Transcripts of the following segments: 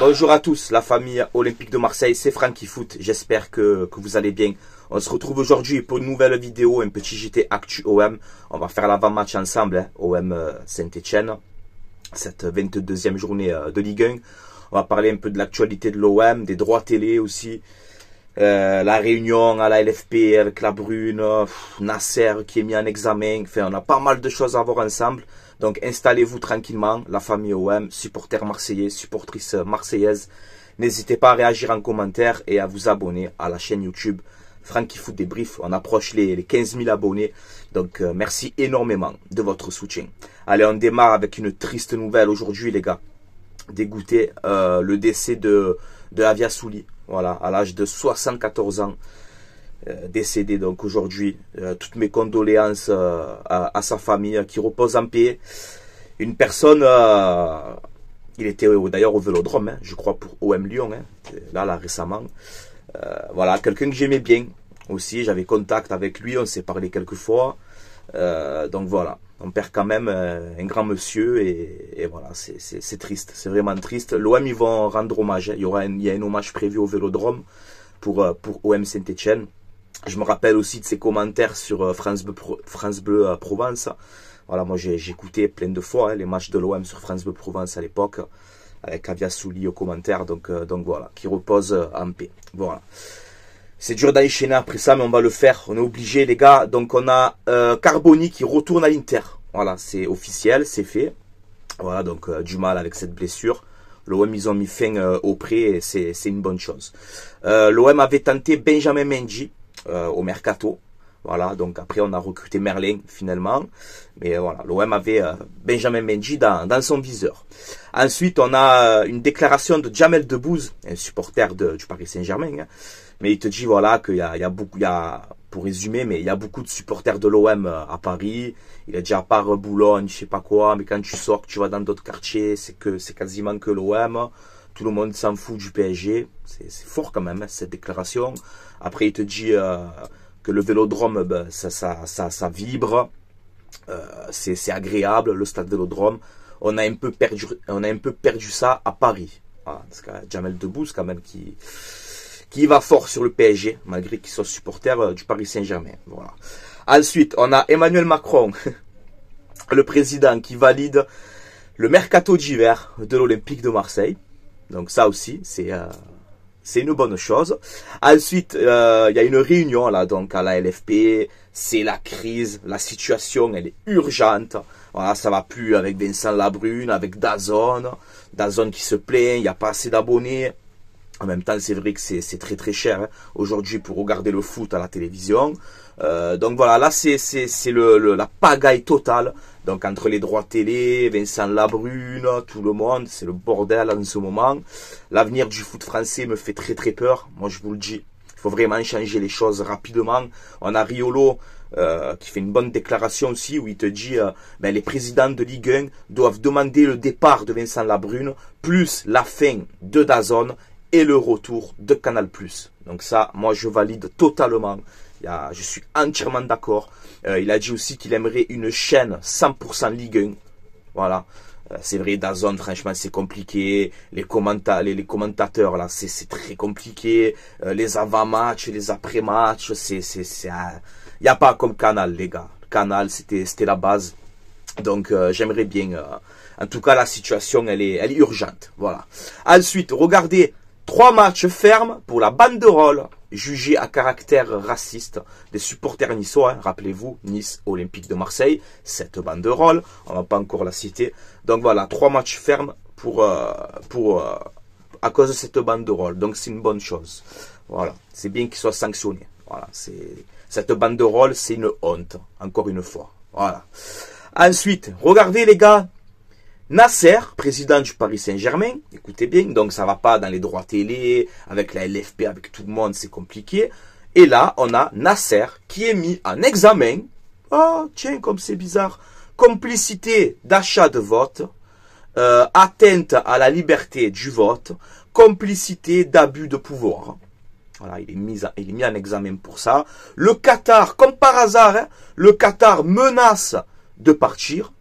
Bonjour à tous, la famille olympique de Marseille, c'est Francky Foot, j'espère que vous allez bien. On se retrouve aujourd'hui pour une nouvelle vidéo, un petit JT Actu OM. On va faire l'avant-match ensemble, hein, OM Saint-Etienne, cette 22e journée de Ligue 1. On va parler un peu de l'actualité de l'OM, des droits télé aussi. La réunion à la LFP avec la Brune, Nasser qui est mis en examen. Enfin, on a pas mal de choses à voir ensemble. Donc installez-vous tranquillement, la famille OM, supporters marseillais, supportrices marseillaises. N'hésitez pas à réagir en commentaire et à vous abonner à la chaîne YouTube Francky Foot Débrief. On approche les 15 000 abonnés. Donc merci énormément de votre soutien. Allez, on démarre avec une triste nouvelle aujourd'hui les gars. Dégoûté, le décès de Avia Souli. Voilà, à l'âge de 74 ans. Décédé donc aujourd'hui. Toutes mes condoléances à sa famille qui repose en paix. Une personne, il était d'ailleurs au Vélodrome, hein, je crois pour OM Lyon, hein, là récemment. Voilà, quelqu'un que j'aimais bien aussi, j'avais contact avec lui, on s'est parlé quelques fois. Donc voilà, on perd quand même un grand monsieur et voilà, c'est triste, c'est vraiment triste. L'OM ils vont rendre hommage, hein. Il y a un hommage prévu au Vélodrome pour OM Saint-Etienne. Je me rappelle aussi de ses commentaires sur France Bleu Provence. Voilà, moi j'ai écouté plein de fois hein, les matchs de l'OM sur France Bleu Provence à l'époque, avec Avia Souli aux commentaires, donc voilà, qui repose en paix. Voilà. C'est dur d'enchaîner après ça, mais on va le faire, on est obligé les gars. Donc on a Carboni qui retourne à l'Inter. Voilà, c'est officiel, c'est fait. Voilà, donc du mal avec cette blessure. L'OM, ils ont mis fin au prêt et c'est une bonne chose. L'OM avait tenté Benjamin Mendy au Mercato. Voilà, donc après on a recruté Merlin finalement. Mais voilà, l'OM avait Benjamin Mendy dans son viseur. Ensuite, on a une déclaration de Jamel Debbouze, un supporter du Paris Saint-Germain. Hein. Mais il te dit voilà qu'il y a beaucoup, pour résumer, mais il y a beaucoup de supporters de l'OM à Paris. Il a dit à part Boulogne, je sais pas quoi, mais quand tu sors, que tu vas dans d'autres quartiers, c'est quasiment que l'OM. Tout le monde s'en fout du PSG. C'est fort quand même, hein, cette déclaration. Après, il te dit que le Vélodrome, ben, ça vibre. C'est agréable, le stade Vélodrome. On a un peu perdu ça à Paris. Voilà, parce qu'il y a Jamel Debbouze quand même qui va fort sur le PSG, malgré qu'il soit supporter du Paris Saint-Germain. Voilà. Ensuite, on a Emmanuel Macron, le président, qui valide le mercato d'hiver de l'Olympique de Marseille. Donc ça aussi, c'est une bonne chose. Ensuite, il y a une réunion là, donc à la LFP. C'est la crise, la situation, elle est urgente. Voilà, ça va plus avec Vincent Labrune, avec DAZN. DAZN qui se plaint, il n'y a pas assez d'abonnés. En même temps, c'est vrai que c'est très cher hein, aujourd'hui pour regarder le foot à la télévision. Donc voilà, là c'est la pagaille totale. Donc entre les droits télé, Vincent Labrune, tout le monde, c'est le bordel en ce moment. L'avenir du foot français me fait très peur. Moi je vous le dis, il faut vraiment changer les choses rapidement. On a Riolo qui fait une bonne déclaration aussi où il te dit ben, les présidents de Ligue 1 doivent demander le départ de Vincent Labrune plus la fin de DAZN et le retour de Canal+. Donc ça, moi je valide totalement. Je suis entièrement d'accord. Il a dit aussi qu'il aimerait une chaîne 100% Ligue 1. Voilà. C'est vrai, DAZN, franchement, c'est compliqué. Les commentateurs, là, c'est très compliqué. Les avant-matchs, les après-matchs, il n'y a pas comme Canal, les gars. Canal, c'était la base. Donc, j'aimerais bien. En tout cas, la situation, elle est urgente. Voilà. Ensuite, regardez. 3 matchs fermes pour la banderole jugée à caractère raciste des supporters niçois. Hein, rappelez-vous, Nice Olympique de Marseille, cette banderole, on va pas encore la citer. Donc voilà, 3 matchs fermes à cause de cette banderole. Donc c'est une bonne chose. Voilà, c'est bien qu'il soit sanctionné. Voilà, cette banderole, c'est une honte, encore une fois. Voilà. Ensuite, regardez les gars. Nasser, président du Paris Saint-Germain, écoutez bien, donc ça va pas dans les droits télé, avec la LFP, avec tout le monde, c'est compliqué. Et là, on a Nasser qui est mis en examen. Oh, tiens, comme c'est bizarre. Complicité d'achat de vote, atteinte à la liberté du vote, complicité d'abus de pouvoir. Voilà, il est mis en examen pour ça. Le Qatar, comme par hasard, hein, le Qatar menace de partir.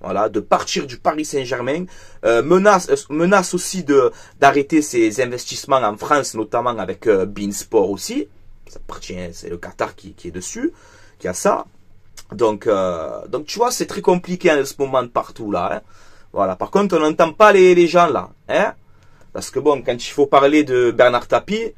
voilà, de partir du Paris Saint-Germain, menace aussi d'arrêter ses investissements en France, notamment avec beIN Sport aussi. Ça appartient, c'est le Qatar qui est dessus, qui a ça. Donc tu vois, c'est très compliqué en ce moment de partout là. Hein. Voilà. Par contre, on n'entend pas les gens là, hein. Parce que bon, quand il faut parler de Bernard Tapie,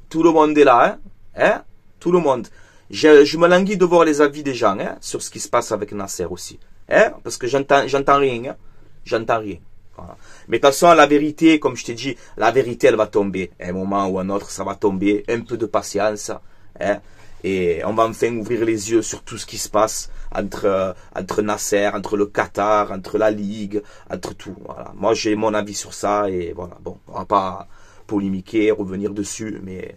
tout le monde est là, hein. Tout le monde. Je me languis de voir les avis des gens, hein, sur ce qui se passe avec Nasser aussi. Hein, parce que j'entends rien, hein. J'entends rien. Voilà. Mais de toute façon, la vérité, comme je t'ai dit, la vérité, elle va tomber. À un moment ou à un autre, ça va tomber. Un peu de patience. Hein, et on va enfin ouvrir les yeux sur tout ce qui se passe entre Nasser, entre le Qatar, entre la Ligue, entre tout. Voilà. Moi, j'ai mon avis sur ça. Et voilà, bon, on va pas polémiquer, revenir dessus, mais...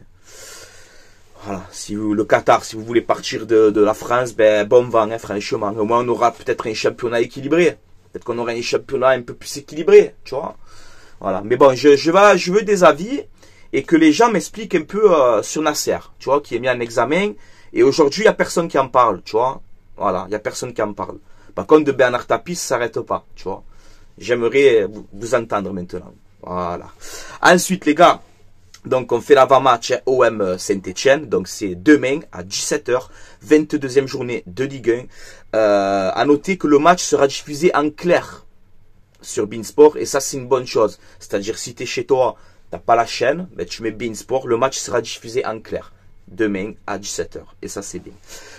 Voilà, si vous, le Qatar, si vous voulez partir de la France, ben bon vent, hein, franchement. Au moins, on aura peut-être un championnat équilibré. Peut-être qu'on aura un championnat un peu plus équilibré, tu vois. Voilà, mais bon, je veux des avis et que les gens m'expliquent un peu sur Nasser, tu vois, qui est mis en examen. Et aujourd'hui, il n'y a personne qui en parle, tu vois. Voilà, il n'y a personne qui en parle. Par contre, de Bernard Tapie, ça ne s'arrête pas, tu vois. J'aimerais vous entendre maintenant. Voilà. Ensuite, les gars. Donc on fait l'avant-match OM Saint-Etienne, donc c'est demain à 17 h, 22e journée de Ligue 1. À noter que le match sera diffusé en clair sur beIN Sport et ça c'est une bonne chose. C'est-à-dire si tu es chez toi, tu n'as pas la chaîne, ben, tu mets beIN Sport, le match sera diffusé en clair demain à 17 h et ça c'est bien.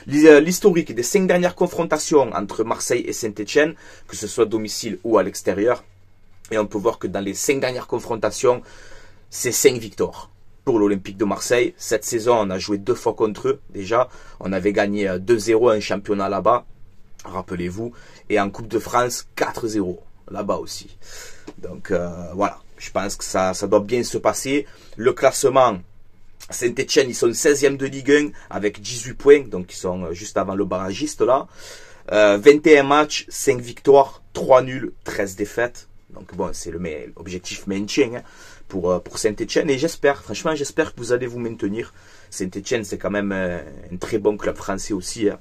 L'historique des 5 dernières confrontations entre Marseille et Saint-Etienne, que ce soit à domicile ou à l'extérieur, et on peut voir que dans les 5 dernières confrontations, c'est 5 victoires pour l'Olympique de Marseille. Cette saison, on a joué 2 fois contre eux déjà. On avait gagné 2-0 un championnat là-bas, rappelez-vous. Et en Coupe de France, 4-0 là-bas aussi. Donc voilà, je pense que ça doit bien se passer. Le classement, Saint-Etienne, ils sont 16e de Ligue 1 avec 18 points. Donc ils sont juste avant le barragiste là. 21 matchs, 5 victoires, 3 nuls, 13 défaites. Donc bon, c'est l'objectif maintien, hein, pour Saint-Etienne. Et j'espère, franchement, j'espère que vous allez vous maintenir. Saint-Etienne, c'est quand même un très bon club français aussi, hein,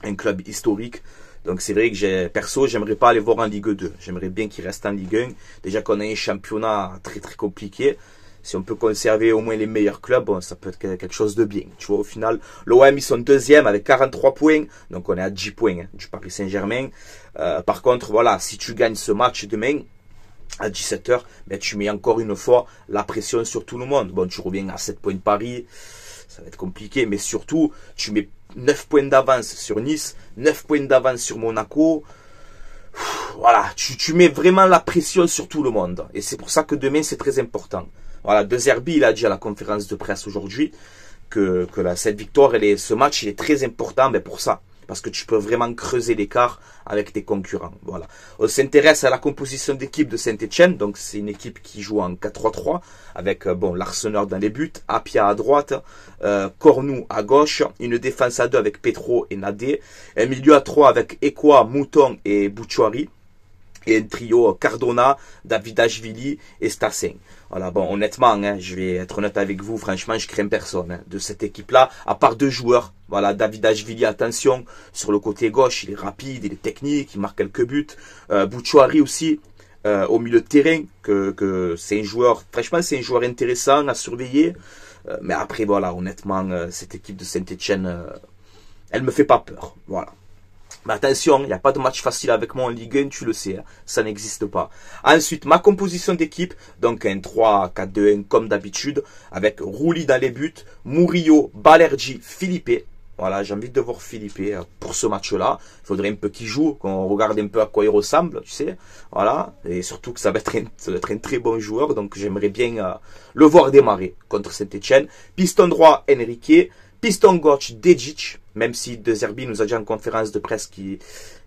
un club historique. Donc c'est vrai que perso, j'aimerais pas aller voir en Ligue 2. J'aimerais bien qu'il reste en Ligue 1. Déjà qu'on a un championnat très très compliqué. Si on peut conserver au moins les meilleurs clubs, bon, ça peut être quelque chose de bien. Tu vois, au final, l'OM, ils sont 2e avec 43 points. Donc on est à 10 points, hein, du Paris Saint-Germain. Par contre, voilà, si tu gagnes ce match demain, à 17 h, ben, tu mets encore une fois la pression sur tout le monde. Bon, tu reviens à 7 points de Paris, ça va être compliqué, mais surtout, tu mets 9 points d'avance sur Nice, 9 points d'avance sur Monaco. Voilà, tu mets vraiment la pression sur tout le monde. Et c'est pour ça que demain, c'est très important. Voilà, De Zerbi, il a dit à la conférence de presse aujourd'hui que cette victoire, ce match, il est très important, ben, pour ça. Parce que tu peux vraiment creuser l'écart avec tes concurrents. Voilà. On s'intéresse à la composition d'équipe de Saint-Etienne. Donc c'est une équipe qui joue en 4-3-3 avec bon, l'Arseneur dans les buts, Apia à droite, Cornou à gauche, une défense à 2 avec Petro et Nadé, un milieu à 3 avec Ekwa, Mouton et Bouchouari. Et un trio Cardona, Davidashvili et Stassin. Voilà, bon, honnêtement, hein, je vais être honnête avec vous, franchement, je crains personne, hein, de cette équipe-là, à part 2 joueurs. Voilà, Davidashvili, attention, sur le côté gauche, il est rapide, il est technique, il marque quelques buts. Bouchouari aussi, au milieu de terrain, que c'est un joueur, franchement, c'est un joueur intéressant à surveiller. Mais après, voilà, honnêtement, cette équipe de Saint-Etienne, elle me fait pas peur. Voilà. Mais attention, il n'y a pas de match facile avec moi en Ligue 1, tu le sais, hein, ça n'existe pas. Ensuite, ma composition d'équipe, donc un 3-4-2-1 comme d'habitude, avec Rouli dans les buts, Murillo, Balerdi, Philippe. Voilà, j'ai envie de voir Philippe pour ce match-là. Il faudrait un peu qu'il joue, qu'on regarde un peu à quoi il ressemble, tu sais. Voilà, et surtout que ça va être un très bon joueur, donc j'aimerais bien le voir démarrer contre Saint-Etienne. Piston droit, Enrique. Piston gauche, Dejic, même si De Zerbi nous a dit en conférence de presse qu'il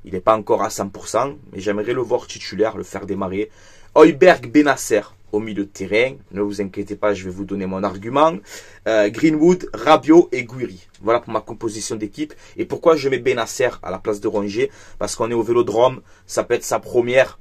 n'est pas encore à 100%, mais j'aimerais le voir titulaire, le faire démarrer. Højbjerg, Benasser au milieu de terrain, ne vous inquiétez pas, je vais vous donner mon argument. Greenwood, Rabiot et Guiri. Voilà pour ma composition d'équipe. Et pourquoi je mets Benasser à la place de Rongier? Parce qu'on est au Vélodrome, ça peut être sa première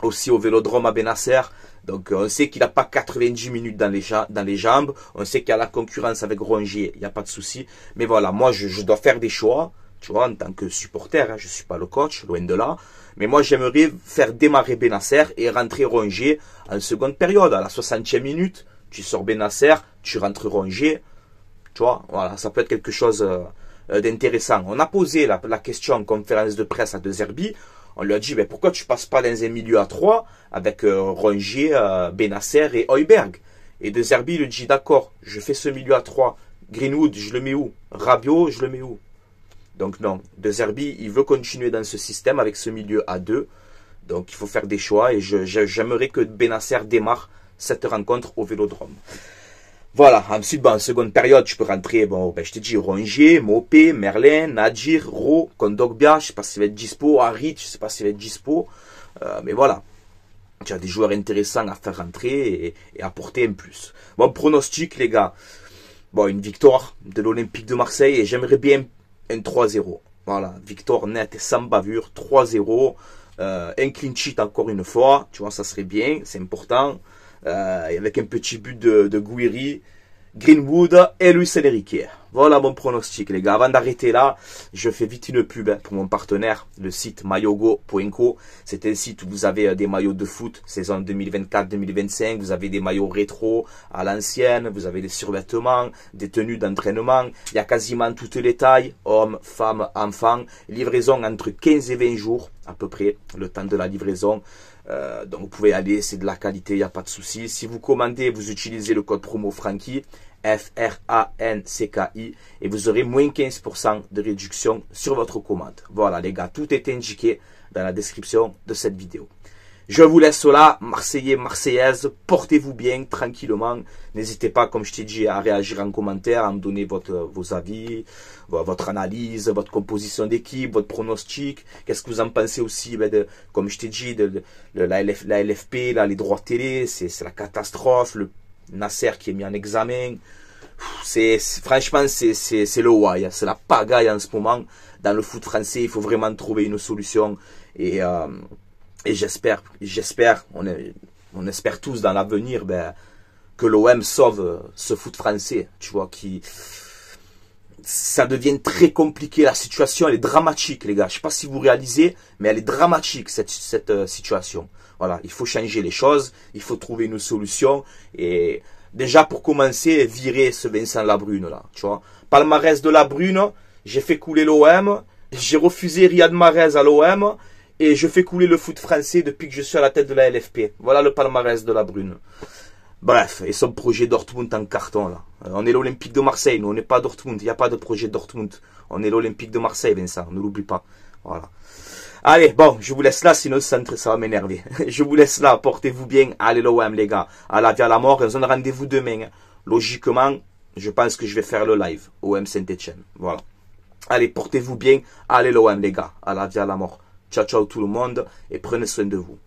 aussi au Vélodrome à Benasser. Donc on sait qu'il n'a pas 90 minutes dans les jambes. On sait qu'il y a la concurrence avec Rongier, il n'y a pas de souci. Mais voilà, moi je dois faire des choix. tu vois, en tant que supporter, hein, je suis pas le coach, loin de là. Mais moi, j'aimerais faire démarrer Bennacer et rentrer Rongier en seconde période. À la 60e minute, tu sors Bennacer, tu rentres Rongier. Tu vois, voilà, ça peut être quelque chose d'intéressant. On a posé la question en conférence de presse à De Zerbi. On lui a dit, ben, pourquoi tu passes pas dans un milieu à 3 avec Rongier, Bennacer et Højbjerg? Et De Zerbi lui dit, d'accord, je fais ce milieu à 3. Greenwood, je le mets où? Rabiot, je le mets où? Donc non, De Zerbi, il veut continuer dans ce système avec ce milieu à 2. Donc il faut faire des choix et j'aimerais que Bennacer démarre cette rencontre au Vélodrome. Voilà, ensuite, en seconde période, tu peux rentrer, je te dis, Rongier, Mopé, Merlin, Nadir, Ro, Kondogbia, je sais pas s'il va être dispo, Harit, je sais pas s'il va être dispo, mais voilà. Tu as des joueurs intéressants à faire rentrer et apporter un plus. Bon, pronostic, les gars. Bon, une victoire de l'Olympique de Marseille et j'aimerais bien un 3-0. Voilà, victoire nette et sans bavure, 3-0. Un clean sheet encore une fois, tu vois, ça serait bien, c'est important. Avec un petit but de Gouiri, Greenwood et Luis Enrique. Voilà mon pronostic, les gars. Avant d'arrêter là, je fais vite une pub pour mon partenaire, le site mayogo.co. C'est un site où vous avez des maillots de foot, saison 2024-2025. Vous avez des maillots rétro à l'ancienne, vous avez des survêtements, des tenues d'entraînement. Il y a quasiment toutes les tailles, hommes, femmes, enfants. Livraison entre 15 et 20 jours, à peu près, le temps de la livraison. Donc vous pouvez aller, c'est de la qualité, il n'y a pas de souci. Si vous commandez, vous utilisez le code promo Francky, F-R-A-N-C-K-I, et vous aurez moins 15% de réduction sur votre commande. Voilà les gars, tout est indiqué dans la description de cette vidéo. Je vous laisse là, Marseillais, Marseillaises, portez-vous bien, tranquillement. N'hésitez pas, comme je t'ai dit, à réagir en commentaire, à me donner vos avis, votre analyse, votre composition d'équipe, votre pronostic. Qu'est-ce que vous en pensez aussi, comme je t'ai dit, la LFP, là, les droits télé, c'est la catastrophe, le Nasser qui est mis en examen. Franchement, c'est le why, c'est la pagaille en ce moment. Dans le foot français, il faut vraiment trouver une solution. Et j'espère, on espère tous dans l'avenir que l'OM sauve ce foot français, tu vois, ça devient très compliqué, la situation elle est dramatique les gars, je sais pas si vous réalisez, mais elle est dramatique cette situation. Voilà, il faut changer les choses, il faut trouver une solution, et déjà pour commencer, virer ce Vincent Labrune là, tu vois. Palmarès de Labrune, j'ai fait couler l'OM, j'ai refusé Riyad Mahrez à l'OM, et je fais couler le foot français depuis que je suis à la tête de la LFP. Voilà le palmarès de Labrune. Bref, et son projet Dortmund en carton là. On est l'Olympique de Marseille, nous on n'est pas Dortmund, il n'y a pas de projet Dortmund. On est l'Olympique de Marseille, Vincent, ne l'oublie pas. Voilà. Allez, bon, je vous laisse là, sinon ça va m'énerver. Je vous laisse là, portez-vous bien, allez l'OM les gars. À la vie à la mort, et on se donne rendez-vous demain. Logiquement, je pense que je vais faire le live, OM Saint-Etienne. Voilà. Allez, portez-vous bien, allez l'OM les gars, à la vie à la mort. Ciao, ciao tout le monde, et prenez soin de vous.